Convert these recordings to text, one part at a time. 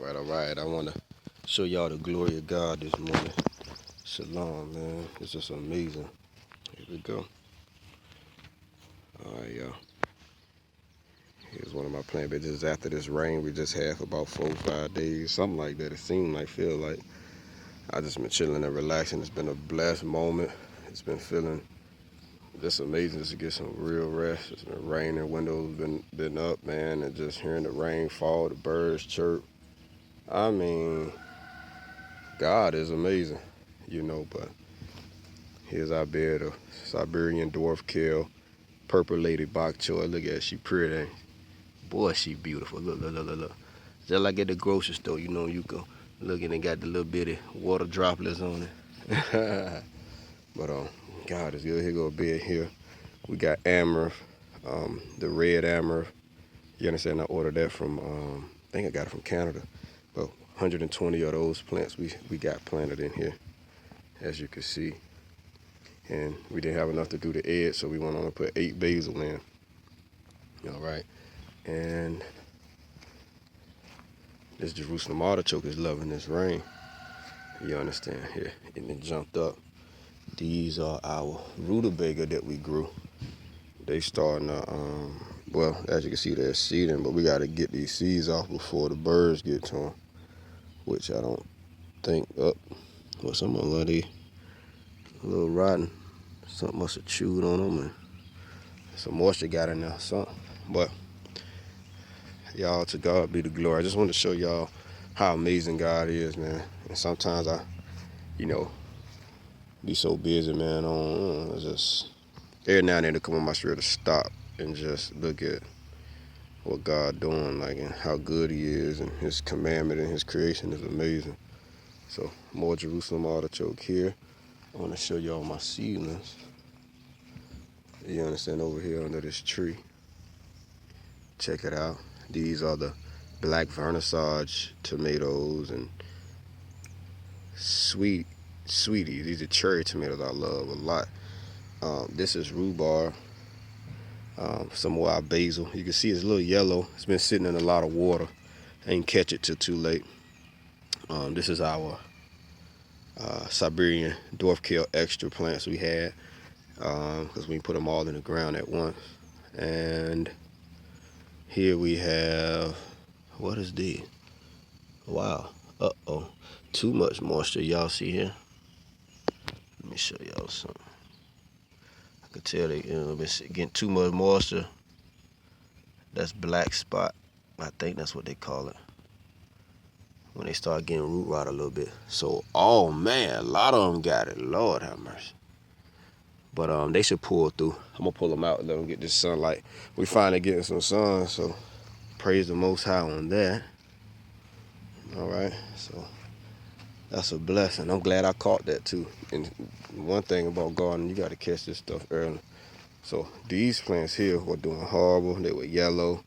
All right. I want to show y'all the glory of God this morning. Shalom, man. It's just amazing. Here we go. All right, y'all. Here's one of my plant beds. This is after this rain we just had for about 4 or 5 days, something like that. It seemed like, feel like. I just been chilling and relaxing. It's been a blessed moment. It's been feeling just amazing just to get some real rest. It's been raining, windows been up, man, and just hearing the rain fall, the birds chirp. I mean, God is amazing, but here's our bed of Siberian Dwarf Kale, Purple Lady Bok Choy. Look at her, she pretty, ain't she? Boy, she beautiful. Look. Just like at the grocery store, you go look and it got the little bitty water droplets on it. But God is good. Here go a bed here. We got Amaranth, the red Amaranth. You understand? I ordered that from, I think I got it from Canada. But 120 of those plants we got planted in here, as you can see. And we didn't have enough to do the edge, so we went on and put 8 basil in. All right. And this Jersualem artichoke is loving this rain. You understand here? And it jumped up. These are our Rutabaga that we grew. They starting to, well, as you can see, they're seeding, but we got to get these seeds off before the birds get to them, which I don't think, well, some of them, they a little rotten. Something must have chewed on them, and some moisture got in there, something. But y'all, to God be the glory. I just want to show y'all how amazing God is, man. And sometimes I, be so busy, man. Just every now and then to come on my spirit to stop and just look at what God doing, like, and how good He is, and His commandment and His creation is amazing. So more Jersualem artichoke here. I want to show y'all my seedlings. You understand, over here under this tree. Check it out. These are the black Vernissage tomatoes and sweetie. These are cherry tomatoes I love a lot. This is rhubarb. Some more basil. You can see it's a little yellow. It's been sitting in a lot of water. I ain't catch it till too late. This is our Siberian Dwarf Kale extra plants we had, because we put them all in the ground at once. And here we have, what is this? Wow. Too much moisture. Y'all see here? Let me show y'all something. I can tell they been getting too much moisture. That's black spot. I think that's what they call it, when they start getting root rot a little bit. So, oh man, a lot of them got it. Lord have mercy. But they should pull through. I'm gonna pull them out and let them get this sunlight. We finally getting some sun, so praise the Most High on that. All right, so that's a blessing. I'm glad I caught that too. And one thing about gardening, you got to catch this stuff early. So these plants here were doing horrible. They were yellow.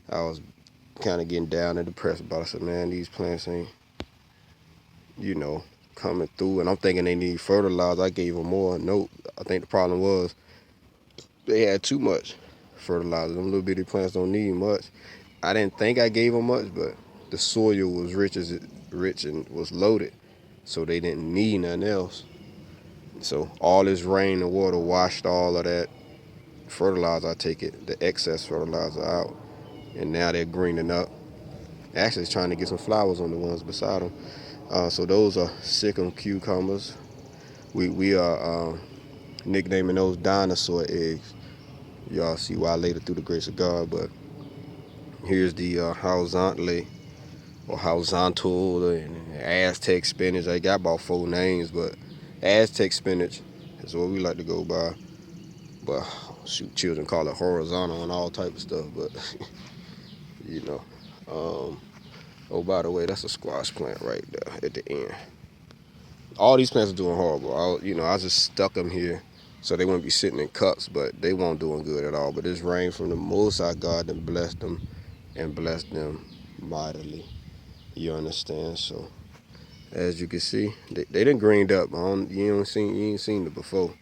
I was kind of getting down and depressed about it. I said, man, these plants ain't, coming through. And I'm thinking they need fertilizer. I gave them more. Nope. I think the problem was they had too much fertilizer. Them little bitty plants don't need much. I didn't think I gave them much, but the soil was rich and was loaded, so they didn't need nothing else. So all this rain and water washed all of that fertilizer, the excess fertilizer out, and now they're greening up. Actually, it's trying to get some flowers on the ones beside them. So those are Sikkim cucumbers. We are nicknaming those Dinosaur eggs. Y'all see why later through the grace of God. But here's the Huauzontle or Huauzontle and Aztec spinach. I got about 4 names, but Aztec spinach is what we like to go by. But shoot, children call it horizontal and all type of stuff. But oh, by the way, that's a squash plant right there at the end. All these plants are doing horrible. I just stuck them here so they wouldn't be sitting in cups, but they weren't doing good at all. But this rain from the Most High God that blessed them and blessed them mightily. You understand? So as you can see, they done greened up. You ain't seen it before.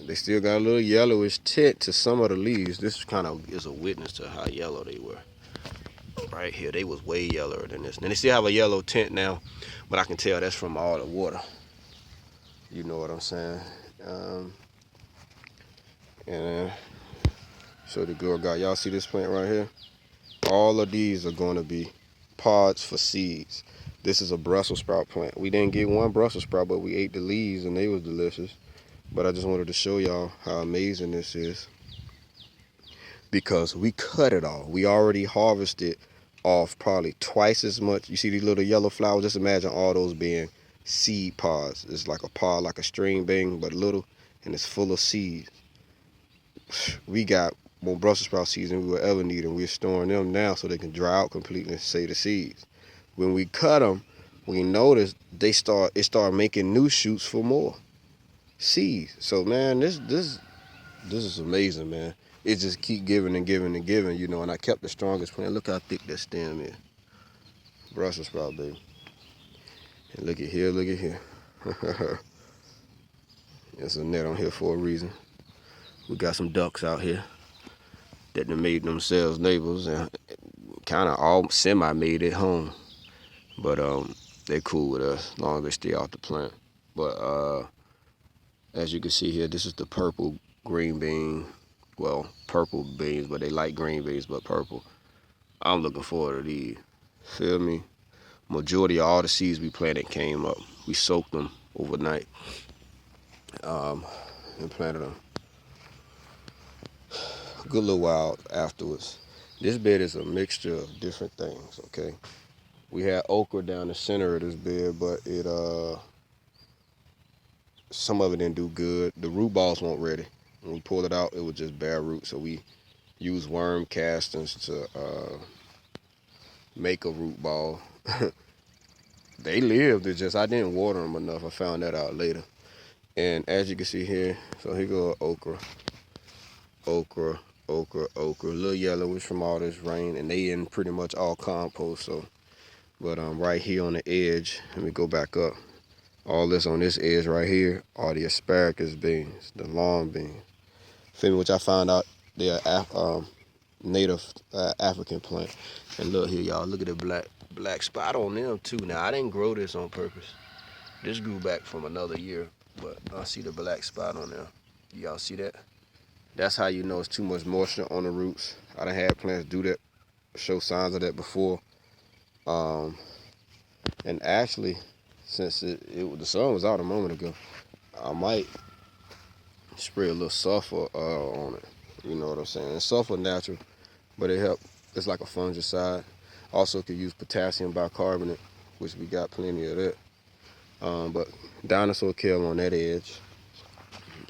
They still got a little yellowish tint to some of the leaves. This kind of is a witness to how yellow they were. right here. They was way yellower than this. And they still have a yellow tint now, but I can tell that's from all the water. You know what I'm saying? And show the girl guy. Y'all see this plant right here? All of these are going to be pods for seeds. This is a Brussels sprout plant. We didn't get one Brussels sprout, but we ate the leaves and they was delicious. But I just wanted to show y'all how amazing this is, because we cut it off. We already harvested off probably twice as much. You see these little yellow flowers? Just imagine all those being seed pods. It's like a pod, like a string bean, but little, and it's full of seeds. We got more Brussels sprout seeds than we will ever need, and we're storing them now so they can dry out completely and save the seeds. When we cut them, we noticed it started making new shoots for more seeds. So man, this is amazing, man. It just keep giving and giving and giving, you know. And I kept the strongest plant. Look how thick that stem is. Brussels sprout, baby. And look at here, look at here. There's a net on here for a reason. We got some ducks out here that they made themselves neighbors and kind of all semi-made at home. But they're cool with us as long as they stay off the plant. But as you can see here, this is the purple green bean. Well, purple beans, but they like green beans, but purple. I'm looking forward to these. Feel me? Majority of all the seeds we planted came up. We soaked them overnight and planted them a good little while afterwards. This bed is a mixture of different things, okay? We had okra down the center of this bed, but it some of it didn't do good. The root balls weren't ready. When we pulled it out, it was just bare root, so we used worm castings to make a root ball. They lived, it's just I didn't water them enough. I found that out later. And as you can see here, so here go okra. Okra, okra, okra. A little yellowish from all this rain, and they in pretty much all compost. So, but right here on the edge, let me go back up. All this on this edge right here are the asparagus beans, the lawn beans. Feel me? Which I found out they're native African plant. And look here, y'all. Look at the black spot on them too. Now I didn't grow this on purpose. This grew back from another year, but I see the black spot on there. Y'all see that? That's how you know it's too much moisture on the roots. I done had plants do that, show signs of that before. And actually, since the sun was out a moment ago, I might spray a little sulfur on it. You know what I'm saying? It's sulfur natural, but it helps. It's like a fungicide. Also could use potassium bicarbonate, which we got plenty of that. But Dinosaur kale on that edge.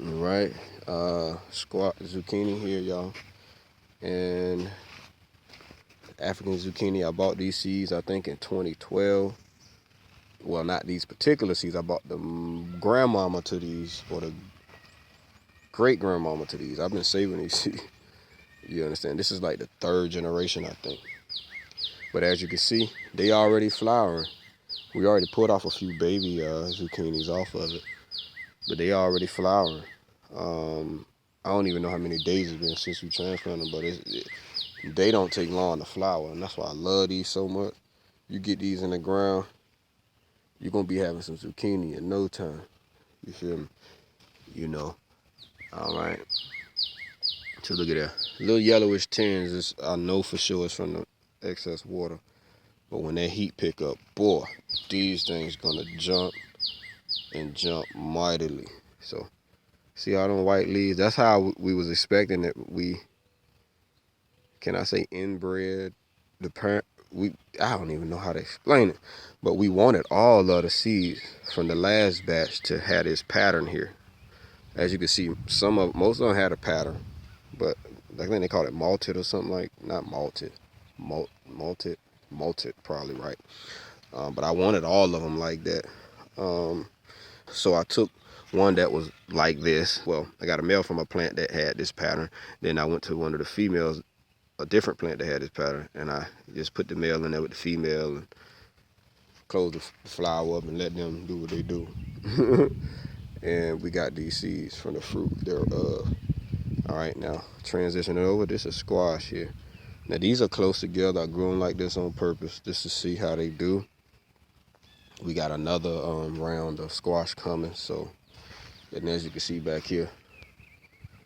All right. Squat zucchini here, y'all. And African zucchini, I bought these seeds, I think, in 2012. Well, not these particular seeds. I bought the grandmama to these, or the great-grandmama to these. I've been saving these seeds. You understand? This is like the third generation, I think. But as you can see, they already flowering. We already put off a few baby zucchinis off of it, but they already flowering. I don't even know how many days it's been since we transplanted them, but they don't take long to flower, and that's why I love these so much. You get these in the ground, you're gonna be having some zucchini in no time. You feel me? You know. All right. So look at that. Little yellowish tinge. I know for sure it's from the excess water. But when that heat pick up, boy, these things gonna jump and jump mightily. So see all them white leaves? That's how we was expecting that can I say inbred the parent? I don't even know how to explain it, but we wanted all of the seeds from the last batch to have this pattern here. As you can see, most of them had a pattern, but I think they call it malted or something like, not malted, malted probably right. But I wanted all of them like that. So I took one that was like this. Well, I got a male from a plant that had this pattern. Then I went to one of the females, a different plant that had this pattern, and I just put the male in there with the female and closed the flower up and let them do what they do. And we got these seeds from the fruit thereof. All right, now transitioning over. This is squash here. Now these are close together. I grew them like this on purpose just to see how they do. We got another round of squash coming, so, and as you can see back here,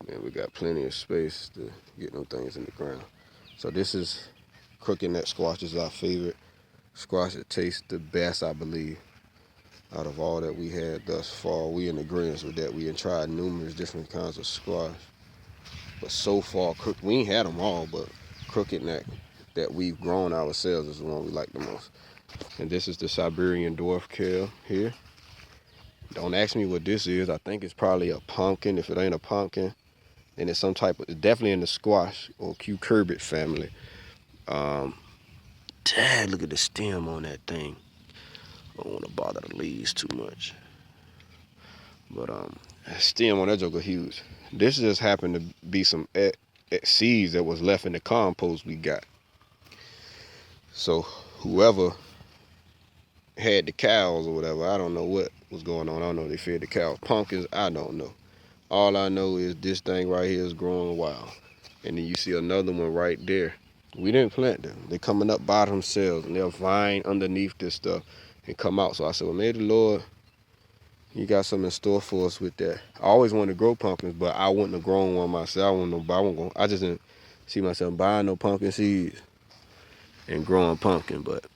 man, we got plenty of space to get them things in the ground. So this is crooked neck squash. This is our favorite squash. It tastes the best, I believe, out of all that we had thus far. We in agreement with that. We have tried numerous different kinds of squash, but so far, we ain't had them all, but crooked neck that we've grown ourselves is the one we like the most. And this is the Siberian Dwarf Kale here. Don't ask me what this is. I think it's probably a pumpkin. If it ain't a pumpkin, then it's some type of, it's definitely in the squash or cucurbit family. Dad, look at the stem on that thing. I don't want to bother the leaves too much. But stem on that joker huge. This just happened to be some seeds that was left in the compost we got. So whoever had the cows or whatever, I don't know what was going on. I don't know if they fed the cows pumpkins, I don't know. All I know is this thing right here is growing wild. And then you see another one right there. We didn't plant them. They're coming up by themselves and they'll vine underneath this stuff and come out. So I said, well, may the Lord, you got something in store for us with that. I always wanted to grow pumpkins, but I wouldn't have grown one myself. I just didn't see myself buying no pumpkin seeds and growing pumpkin. But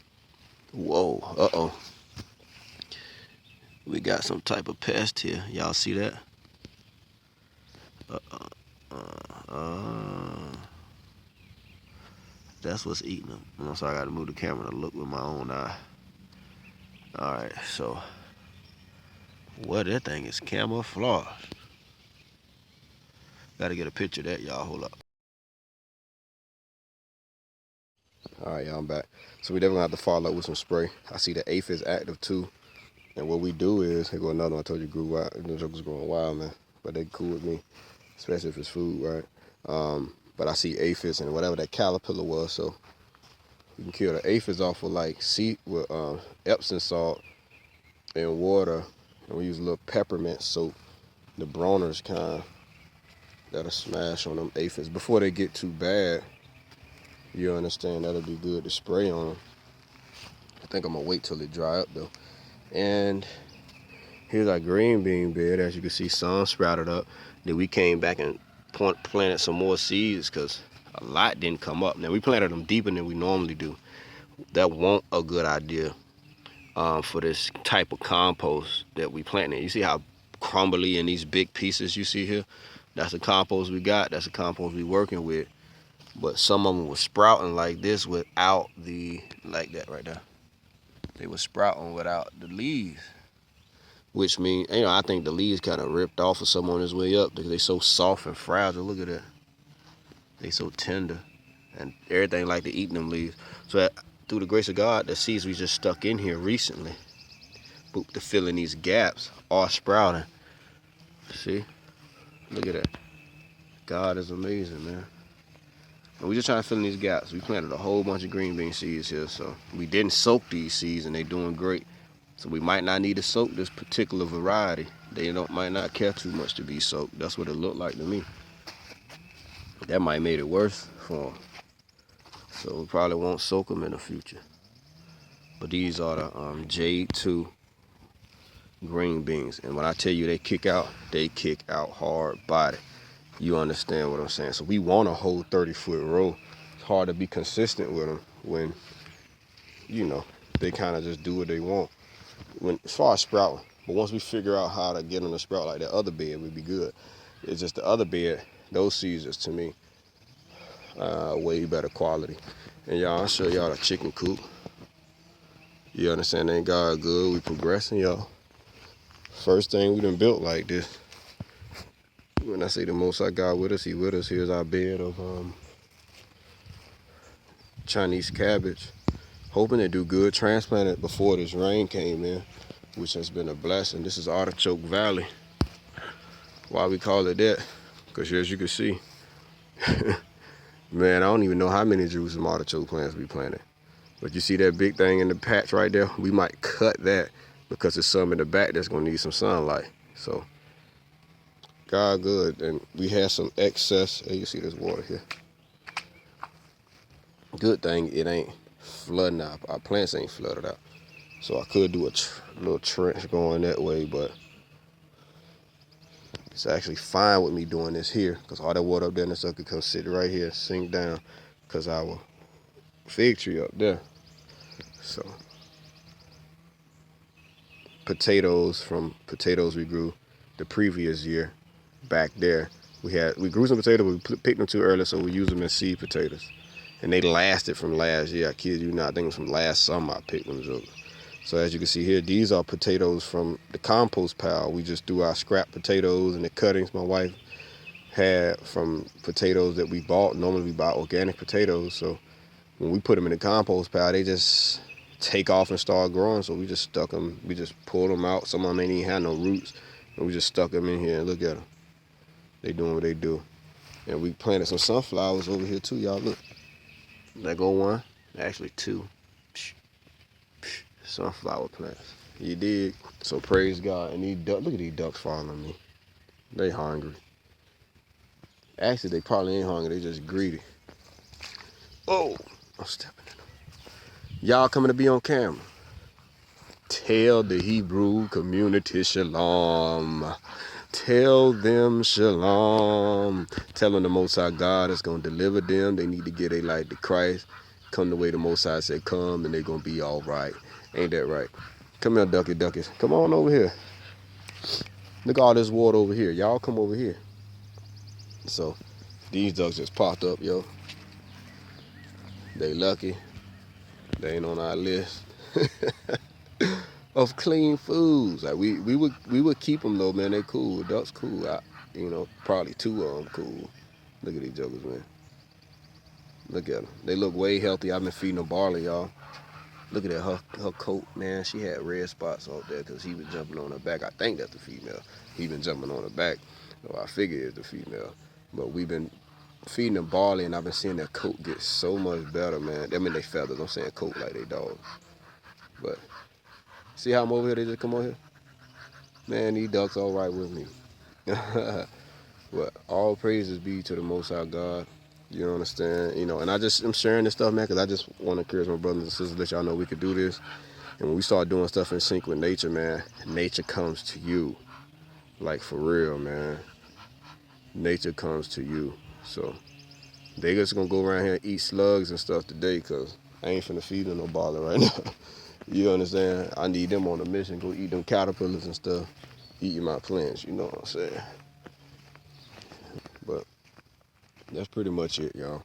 whoa, we got some type of pest here. Y'all see that? That's what's eating them. So I got to move the camera to look with my own eye. All right, so what that thing is camouflage. Got to get a picture of that, y'all. Hold up. All right, y'all, I'm back. So we definitely have to follow up with some spray. I see the APHIDS active too. And what we do is, here go another one. I told you grew wild. The joker's growing wild, man. But they cool with me, especially if it's food, right? But I see aphids and whatever that caterpillar was, so you can kill the aphids off with like Epsom salt and water, and we use a little peppermint soap, the Bronner's kind, that'll smash on them aphids before they get too bad. You understand? That'll be good to spray on them. I think I'm gonna wait till it dry up though. And here's our green bean bed. As you can see, some sprouted up. Then we came back and planted some more seeds because a lot didn't come up. Now we planted them deeper than we normally do. That wasn't a good idea for this type of compost that we planted. You see how crumbly in these big pieces you see here? That's the compost we got. That's the compost we working with. But some of them were sprouting like this without like that right there. They were sprouting without the leaves. Which means, I think the leaves kind of ripped off of some on his way up because they so soft and fragile. Look at that. They so tender. And everything like to eat them leaves. So through the grace of God, the seeds we just stuck in here recently, to fill in these gaps, are sprouting. See? Look at that. God is amazing, man. And we just trying to fill in these gaps. We planted a whole bunch of green bean seeds here, so we didn't soak these seeds and they're doing great. So we might not need to soak this particular variety. They might not care too much to be soaked. That's what it looked like to me. That might have made it worse for them. So we probably won't soak them in the future. But these are the Jade 2 green beans. And when I tell you they kick out hard body. You understand what I'm saying? So we want a whole 30-foot row. It's hard to be consistent with them when, they kind of just do what they want. As far as sprouting, but once we figure out how to get them to sprout like that other bed, would be good. It's just the other bed, those seeds is to me way better quality. And y'all, I'll show y'all the chicken coop. You understand? Ain't God good? We progressing, y'all. First thing we done built like this. When I say the Most High God with us, He with us. Here's our bed of Chinese cabbage. Hoping to do good. Transplanted before this rain came in, which has been a blessing. This is Artichoke Valley. Why we call it that? Because as you can see, man, I don't even know how many Jerusalem artichoke plants we planted. But you see that big thing in the patch right there? We might cut that because there's some in the back that's going to need some sunlight. So, God good. And we had some excess. You see this water here. Good thing it ain't flooding out. Our plants ain't flooded out. So I could do a little trench going that way, but it's actually fine with me doing this here because all that water up there and stuff could come sit right here, sink down because our fig tree up there. So potatoes we grew the previous year back there. We grew some potatoes, but we picked them too early, so we used them as seed potatoes. And they lasted from last year. I kid you not, I think it was from last summer I picked them up. So as you can see here, these are potatoes from the compost pile. We just threw our scrap potatoes and the cuttings my wife had from potatoes that we bought. Normally we buy organic potatoes, so when we put them in the compost pile, they just take off and start growing. So we just stuck them, we just pulled them out. Some of them ain't even had no roots, and we just stuck them in here and look at them. They doing what they do. And we planted some sunflowers over here too, y'all. Look, there go one, actually two sunflower plants. You dig? So praise God. And these ducks, look at these ducks following me. They hungry. Actually, they probably ain't hungry. They just greedy. Oh, I'm stepping in them. Y'all coming to be on camera. Tell the Hebrew community shalom. Tell them shalom. Tell them the Most High God is going to deliver them. They need to get their life to Christ. Come the way the Most High said come, and they're going to be all right. Ain't that right? Come here, duckies. Come on over here. Look at all this water over here. Y'all come over here. So these ducks just popped up, yo. They lucky. They ain't on our list of clean foods. Like we would keep them though, man. They cool. Ducks cool. Probably two of them cool. Look at these jokers, man. Look at them. They look way healthy. I've been feeding them barley, y'all. Look at that, her coat, man. She had red spots out there because he was jumping on her back. I think that's the female. He been jumping on her back. So I figure it's the female. But we've been feeding them barley, and I've been seeing their coat get so much better, man. I mean, they feathers. I'm saying coat like they dogs. But see how I'm over here? They just come over here? Man, these ducks all right with me. But all praises be to the Most High God. You understand? And I'm sharing this stuff, man, because I just want to encourage my brothers and sisters, let y'all know we could do this. And when we start doing stuff in sync with nature, man, nature comes to you. Like, for real, man. Nature comes to you. So they just gonna go around here and eat slugs and stuff today, because I ain't finna feed them no barley right now. You understand? I need them on a mission. Go eat them caterpillars and stuff. Eating my plants, you know what I'm saying? But that's pretty much it, y'all.